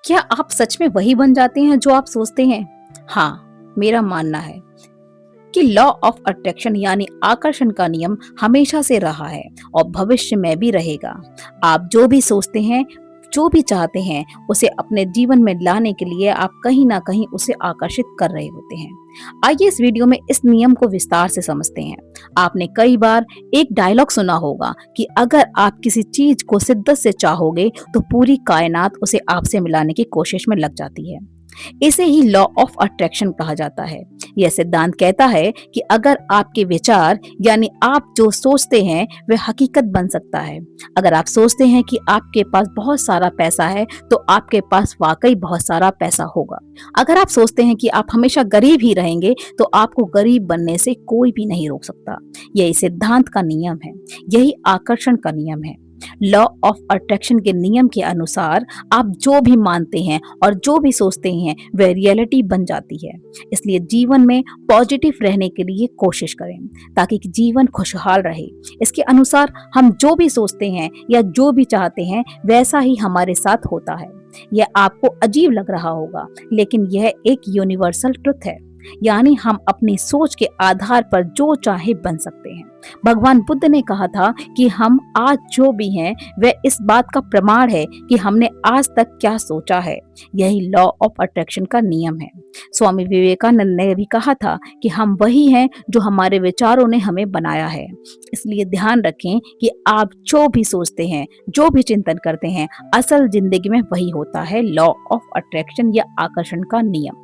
क्या आप सच में वही बन जाते हैं जो आप सोचते हैं? हाँ, मेरा मानना है कि लॉ ऑफ अट्रैक्शन यानी आकर्षण का नियम हमेशा से रहा है और भविष्य में भी रहेगा। आप जो भी सोचते हैं, जो भी चाहते हैं, उसे अपने जीवन में लाने के लिए आप कहीं ना कहीं उसे आकर्षित कर रहे होते हैं। आइए इस वीडियो में इस नियम को विस्तार से समझते हैं। आपने कई बार एक डायलॉग सुना होगा कि अगर आप किसी चीज को शिद्दत से चाहोगे तो पूरी कायनात उसे आपसे मिलाने की कोशिश में लग जाती है। इसे ही लॉ ऑफ अट्रैक्शन कहा जाता है। यह सिद्धांत कहता है कि अगर आपके विचार यानी आप जो सोचते हैं वह हकीकत बन सकता है। अगर आप सोचते हैं कि आपके पास बहुत सारा पैसा है तो आपके पास वाकई बहुत सारा पैसा होगा। अगर आप सोचते हैं कि आप हमेशा गरीब ही रहेंगे तो आपको गरीब बनने से कोई भी नहीं रोक सकता। यही सिद्धांत का नियम है, यही आकर्षण का नियम है। लॉ ऑफ अट्रैक्शन के नियम के अनुसार आप जो भी मानते हैं और जो भी सोचते हैं वह रियलिटी बन जाती है। इसलिए जीवन में पॉजिटिव रहने के लिए कोशिश करें ताकि जीवन खुशहाल रहे। इसके अनुसार हम जो भी सोचते हैं या जो भी चाहते हैं वैसा ही हमारे साथ होता है। यह आपको अजीब लग रहा होगा, लेकिन यह एक यूनिवर्सल ट्रुथ है, यानी हम अपनी सोच के आधार पर जो चाहे बन सकते हैं। भगवान बुद्ध ने कहा था कि हम आज जो भी हैं वह इस बात का प्रमाण है कि हमने आज तक क्या सोचा है। यही लॉ ऑफ अट्रैक्शन का नियम है। स्वामी विवेकानंद ने भी कहा था कि हम वही हैं जो हमारे विचारों ने हमें बनाया है। इसलिए ध्यान रखें कि आप जो भी सोचते हैं, जो भी चिंतन करते हैं, असल जिंदगी में वही होता है लॉ ऑफ अट्रैक्शन या आकर्षण का नियम।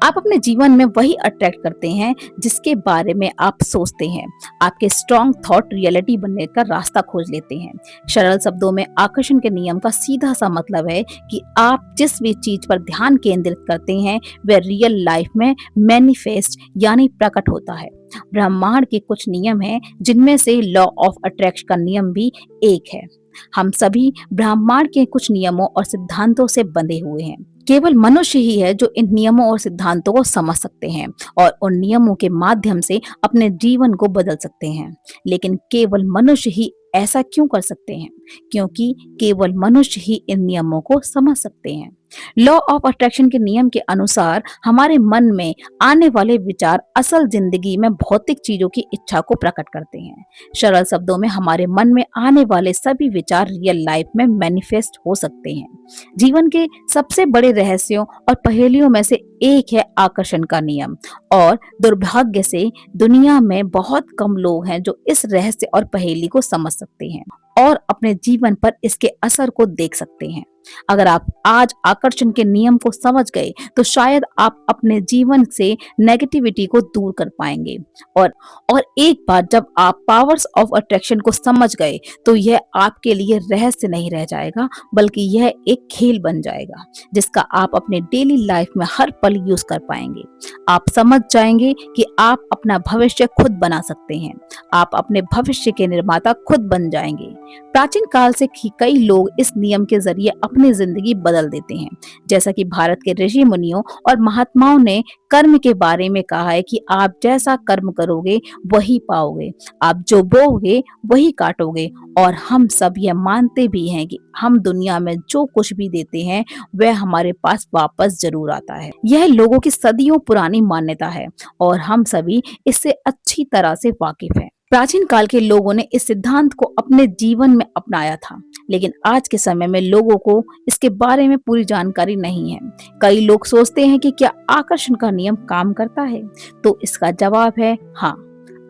आप अपने जीवन में वही अट्रैक्ट करते हैं जिसके बारे में आप सोचते हैं। आपके स्ट्रॉन्ग थॉट रियलिटी बनने का रास्ता खोज लेते हैं। सरल शब्दों में आकर्षण के नियम का सीधा सा मतलब है कि आप जिस भी चीज पर ध्यान केंद्रित करते हैं वह रियल लाइफ में मैनिफेस्ट यानी प्रकट होता है। ब्रह्मांड के कुछ नियम हैं जिनमें से लॉ ऑफ अट्रैक्शन का नियम भी एक है। हम सभी ब्रह्मांड के कुछ नियमों और सिद्धांतों से बंधे हुए हैं। केवल मनुष्य ही है जो इन नियमों और सिद्धांतों को समझ सकते हैं और उन नियमों के माध्यम से अपने जीवन को बदल सकते हैं। लेकिन केवल मनुष्य ही ऐसा क्यों कर सकते हैं? क्योंकि केवल मनुष्य ही इन नियमों को समझ सकते हैं। लॉ ऑफ अट्रैक्शन के नियम के अनुसार हमारे मन में आने वाले विचार असल जिंदगी में भौतिक चीजों की इच्छा को प्रकट करते हैं। सरल शब्दों में हमारे मन में आने वाले सभी विचार रियल लाइफ में मैनिफेस्ट हो सकते हैं। जीवन के सबसे बड़े रहस्यों और पहेलियों में से एक है आकर्षण का नियम, और दुर्भाग्य से दुनिया में बहुत कम लोग हैं जो इस रहस्य और पहेली को समझ सकते हैं और अपने जीवन पर इसके असर को देख सकते हैं। अगर आप आज आकर्षण के नियम को समझ गए तो शायद आप अपने जीवन से नेगेटिविटी को दूर कर पाएंगे। और एक बार जब आप पावर्स ऑफ अट्रैक्शन को समझ गए तो यह आपके लिए रहस्य नहीं रह जाएगा, बल्कि यह एक खेल बन जाएगा जिसका आप अपने डेली लाइफ में हर पल यूज कर पाएंगे। आप समझ जाएंगे कि आप अपना भविष्य खुद बना सकते हैं। आप अपने भविष्य के निर्माता खुद बन जाएंगे। प्राचीन काल से कई लोग इस नियम के जरिए अपनी जिंदगी बदल देते हैं। जैसा कि भारत के ऋषि मुनियों और महात्माओं ने कर्म के बारे में कहा है कि आप जैसा कर्म करोगे वही पाओगे, आप जो बोओगे वही काटोगे। और हम सब यह मानते भी हैं कि हम दुनिया में जो कुछ भी देते हैं वह हमारे पास वापस जरूर आता है। यह लोगों की सदियों पुरानी मान्यता है और हम सभी इससे अच्छी तरह से वाकिफ हैं। प्राचीन काल के लोगों ने इस सिद्धांत को अपने जीवन में अपनाया था, लेकिन आज के समय में लोगों को इसके बारे में पूरी जानकारी नहीं है। कई लोग सोचते हैं कि क्या आकर्षण का नियम काम करता है? तो इसका जवाब है हाँ,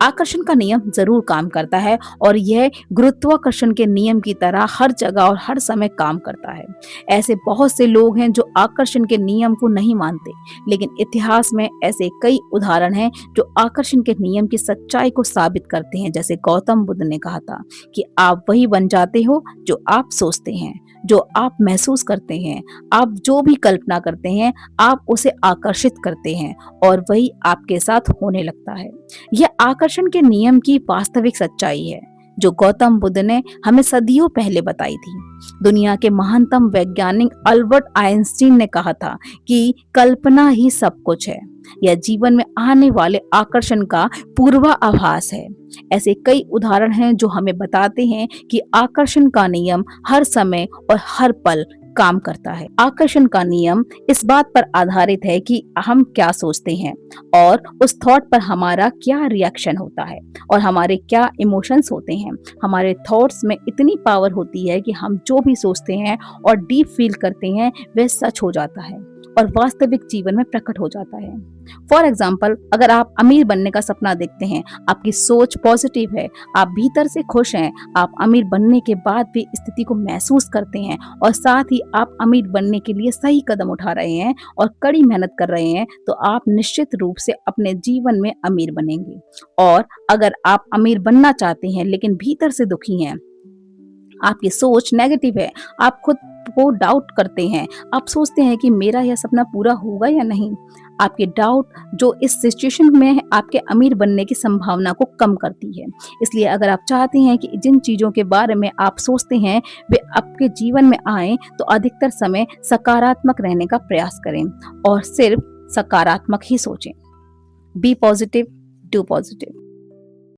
आकर्षण का नियम जरूर काम करता है और यह गुरुत्वाकर्षण के नियम की तरह हर जगह और हर समय काम करता है। ऐसे बहुत से लोग हैं जो आकर्षण के नियम को नहीं मानते, लेकिन इतिहास में ऐसे कई उदाहरण हैं जो आकर्षण के नियम की सच्चाई को साबित करते हैं। जैसे गौतम बुद्ध ने कहा था कि आप वही बन जाते हो जो आप सोचते हैं, जो आप महसूस करते हैं। आप जो भी कल्पना करते हैं आप उसे आकर्षित करते हैं और वही आपके साथ होने लगता है। यह आकर्षण के नियम की वास्तविक सच्चाई है जो गौतम बुद्ध ने हमें सदियों पहले बताई थी। दुनिया के महानतम वैज्ञानिक अल्बर्ट आइंस्टीन ने कहा था कि कल्पना ही सब कुछ है। यह जीवन में आने वाले आकर्षण का पूर्वाभास है। ऐसे कई उदाहरण हैं जो हमें बताते हैं कि आकर्षण का नियम हर समय और हर पल काम करता है। आकर्षण का नियम इस बात पर आधारित है कि हम क्या सोचते हैं और उस थॉट पर हमारा क्या रिएक्शन होता है और हमारे क्या इमोशंस होते हैं। हमारे थॉट्स में इतनी पावर होती है कि हम जो भी सोचते हैं और डीप फील करते हैं वह सच हो जाता है और वास्तविक जीवन में प्रकट हो जाता है। फॉर एग्जाम्पल, अगर आप अमीर बनने का सपना देखते हैं, आपकी सोच पॉजिटिव है, आप भीतर से खुश हैं, आप अमीर बनने के बाद भी स्थिति को महसूस करते हैं और साथ ही आप अमीर बनने के लिए सही कदम उठा रहे हैं और कड़ी मेहनत कर रहे हैं, तो आप निश्चित रूप से अपने जीवन में अमीर बनेंगे। और अगर आप अमीर बनना चाहते हैं लेकिन भीतर से दुखी हैं, आपकी सोच नेगेटिव है, आप खुद को डाउट करते हैं, आप सोचते हैं कि मेरा यह सपना पूरा होगा या नहीं, आपके डाउट जो इस सिचुएशन में आपके अमीर बनने की संभावना को कम करती है। इसलिए अगर आप चाहते हैं कि जिन चीजों के बारे में आप सोचते हैं वे आपके जीवन में आए, तो अधिकतर समय सकारात्मक रहने का प्रयास करें और सिर्फ सकारात्मक ही सोचें। Be positive, do positive.